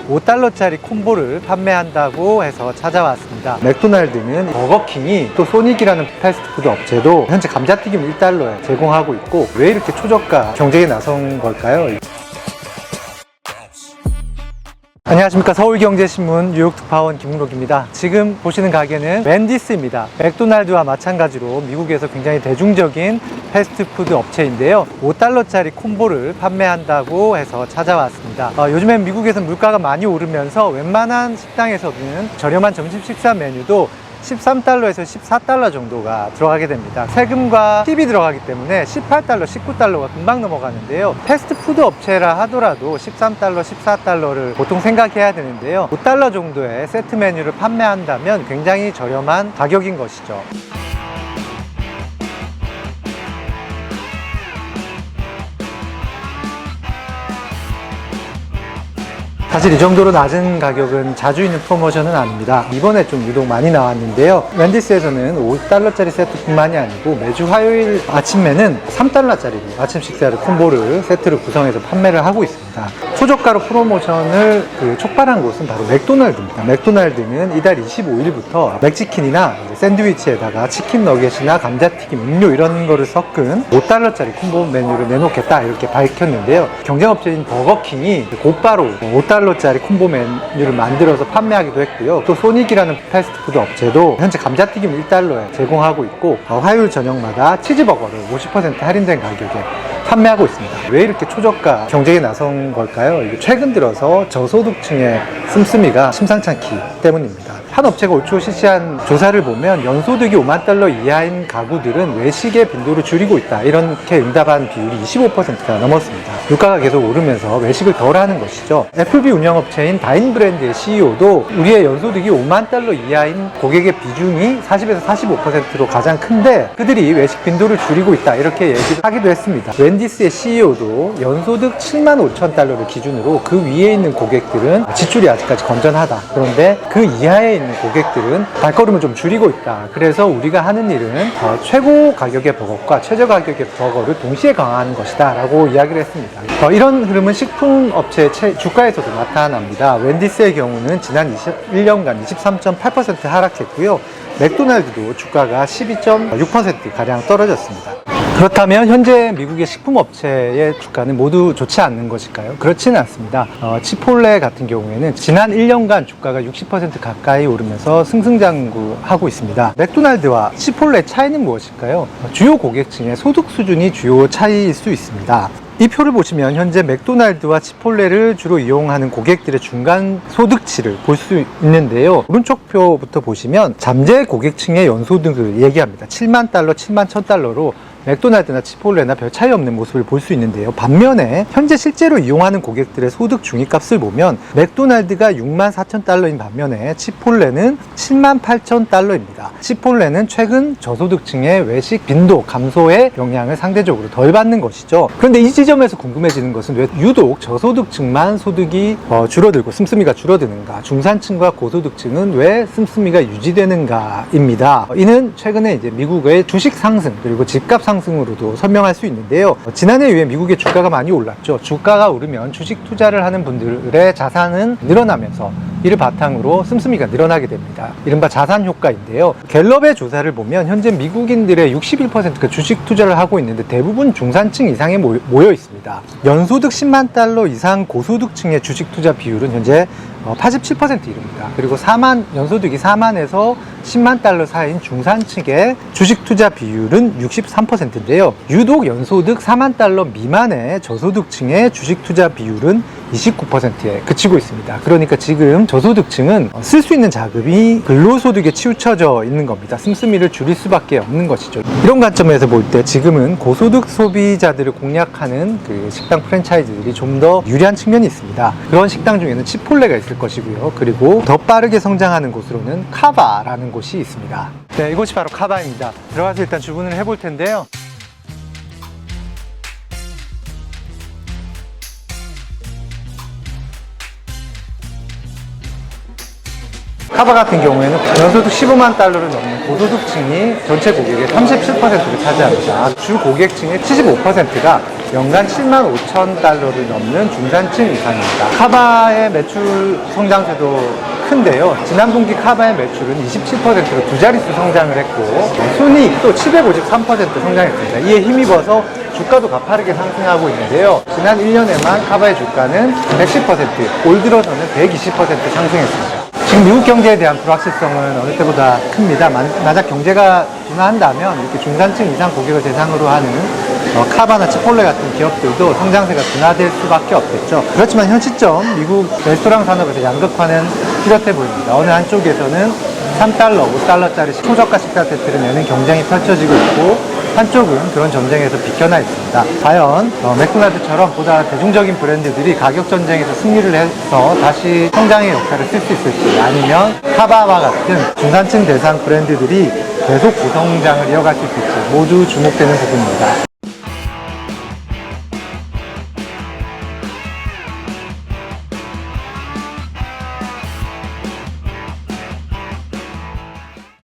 $5짜리 콤보를 판매한다고 해서 찾아왔습니다. 맥도날드는 버거킹이 또 소닉이라는 패스트푸드 업체도 현재 감자튀김 $1에 제공하고 있고, 왜 이렇게 초저가 경쟁에 나선 걸까요? 안녕하십니까. 서울경제신문 뉴욕특파원 김웅록입니다. 지금 보시는 가게는 웬디스입니다. 맥도날드와 마찬가지로 미국에서 굉장히 대중적인 패스트푸드 업체인데요, $5짜리 콤보를 판매한다고 해서 찾아왔습니다. 요즘엔 미국에서 물가가 많이 오르면서 웬만한 식당에서는 저렴한 점심 식사 메뉴도 $13에서 $14 정도가 들어가게 됩니다. 세금과 팁이 들어가기 때문에 $18, $19가 금방 넘어가는데요, 패스트푸드 업체라 하더라도 $13, $14를 보통 생각해야 되는데요, $5 정도의 세트 메뉴를 판매한다면 굉장히 저렴한 가격인 것이죠. 사실 이 정도로 낮은 가격은 자주 있는 프로모션은 아닙니다. 이번에 좀 유독 많이 나왔는데요, 웬디스에서는 $5짜리 세트뿐만이 아니고 매주 화요일 아침에는 $3짜리 아침 식사를 콤보를 세트로 구성해서 판매를 하고 있습니다. 초저가로 프로모션을 촉발한 곳은 바로 맥도날드입니다. 맥도날드는 이달 25일부터 맥치킨이나 샌드위치에다가 치킨 너겟이나 감자튀김, 음료 이런 거를 섞은 $5짜리 콤보 메뉴를 내놓겠다 이렇게 밝혔는데요, 경쟁업체인 버거킹이 곧바로 $5짜리 콤보 메뉴를 만들어서 판매하기도 했고요, 또 소닉이라는 패스트푸드 업체도 현재 감자튀김 $1에 제공하고 있고, 화요일 저녁마다 치즈버거를 50% 할인된 가격에 판매하고 있습니다. 왜 이렇게 초저가 경쟁에 나선 걸까요? 최근 들어서 저소득층의 씀씀이가 심상치 않기 때문입니다. 한 업체가 올 초 실시한 조사를 보면 연소득이 $50,000 이하인 가구들은 외식의 빈도를 줄이고 있다, 이렇게 응답한 비율이 25%가 넘었습니다. 물가가 계속 오르면서 외식을 덜 하는 것이죠. FB 운영업체인 다인브랜드의 CEO도 우리의 연소득이 $50,000 이하인 고객의 비중이 40에서 45%로 가장 큰데 그들이 외식 빈도를 줄이고 있다, 이렇게 얘기를 하기도 했습니다. 웬디스의 CEO도 연소득 $75,000를 기준으로 그 위에 있는 고객들은 지출이 아직까지 건전하다, 그런데 그 이하에 있는 고객들은 발걸음을 좀 줄이고 있다, 그래서 우리가 하는 일은 최고 가격의 버거과 최저 가격의 버거를 동시에 강화하는 것이다 라고 이야기를 했습니다. 이런 흐름은 식품업체 주가에서도 나타납니다. 웬디스의 경우는 지난 21년간 23.8% 하락했고요, 맥도날드도 주가가 12.6%가량 떨어졌습니다. 그렇다면 현재 미국의 식품업체의 주가는 모두 좋지 않는 것일까요? 그렇지는 않습니다. 치폴레 같은 경우에는 지난 1년간 주가가 60% 가까이 오르면서 승승장구하고 있습니다. 맥도날드와 치폴레의 차이는 무엇일까요? 주요 고객층의 소득 수준이 주요 차이일 수 있습니다. 이 표를 보시면 현재 맥도날드와 치폴레를 주로 이용하는 고객들의 중간 소득치를 볼 수 있는데요, 오른쪽 표부터 보시면 잠재 고객층의 연소득을 얘기합니다. $70,000, $71,000로 맥도날드나 치폴레나 별 차이 없는 모습을 볼 수 있는데요, 반면에 현재 실제로 이용하는 고객들의 소득 중위값을 보면 맥도날드가 $64,000인 반면에 치폴레는 $78,000입니다. 치폴레는 최근 저소득층의 외식 빈도 감소의 영향을 상대적으로 덜 받는 것이죠. 그런데 이 지점에서 궁금해지는 것은 왜 유독 저소득층만 소득이 줄어들고 씀씀이가 줄어드는가, 중산층과 고소득층은 왜 씀씀이가 유지되는가입니다. 이는 최근에 미국의 주식 상승 그리고 집값 상승으로도 설명할 수 있는데요, 지난해에 이후에 미국의 주가가 많이 올랐죠. 주가가 오르면 주식 투자를 하는 분들의 자산은 늘어나면서 이를 바탕으로 씀씀이가 늘어나게 됩니다. 이른바 자산 효과인데요, 갤럽의 조사를 보면 현재 미국인들의 61%가 주식 투자를 하고 있는데 대부분 중산층 이상에 모여 있습니다. 연소득 $100,000 이상 고소득층의 주식 투자 비율은 현재 87% 이릅니다. 그리고 연소득이 4만에서 $100,000 사이인 중산층의 주식 투자 비율은 63%인데요, 유독 연소득 $40,000 미만의 저소득층의 주식 투자 비율은 29%에 그치고 있습니다. 그러니까 지금 저소득층은 쓸 수 있는 자금이 근로소득에 치우쳐져 있는 겁니다. 씀씀이를 줄일 수밖에 없는 것이죠. 이런 관점에서 볼 때 지금은 고소득 소비자들을 공략하는 식당 프랜차이즈들이 좀 더 유리한 측면이 있습니다. 그런 식당 중에는 치폴레가 있을 것이고요, 그리고 더 빠르게 성장하는 곳으로는 카바라는 곳이 있습니다. 네, 이곳이 바로 카바입니다. 들어가서 일단 주문을 해볼 텐데요, 카바 같은 경우에는 연소득 $150,000를 넘는 고소득층이 전체 고객의 37%를 차지합니다. 주 고객층의 75%가 연간 7만 5천 달러를 넘는 중산층 이상입니다. 카바의 매출 성장세도 큰데요. 지난 분기 카바의 매출은 27%로 두 자릿수 성장을 했고 순이익도 753% 성장했습니다. 이에 힘입어서 주가도 가파르게 상승하고 있는데요. 지난 1년에만 카바의 주가는 110%, 올 들어서는 120% 상승했습니다. 지금 미국 경제에 대한 불확실성은 어느 때보다 큽니다. 만약 경제가 둔화한다면 이렇게 중산층 이상 고객을 대상으로 하는 카바나 치폴레 같은 기업들도 성장세가 둔화될 수밖에 없겠죠. 그렇지만 현 시점 미국 레스토랑 산업에서 양극화는 뚜렷해 보입니다. 어느 한쪽에서는 3달러, 5달러짜리 초저가 식사 세트를 내는 경쟁이 펼쳐지고 있고 한쪽은 그런 전쟁에서 비껴나 있습니다. 과연 맥도날드처럼 보다 대중적인 브랜드들이 가격 전쟁에서 승리를 해서 다시 성장의 역할을 쓸 수 있을지, 아니면 카바와 같은 중산층 대상 브랜드들이 계속 고성장을 이어갈 수 있을지 모두 주목되는 부분입니다.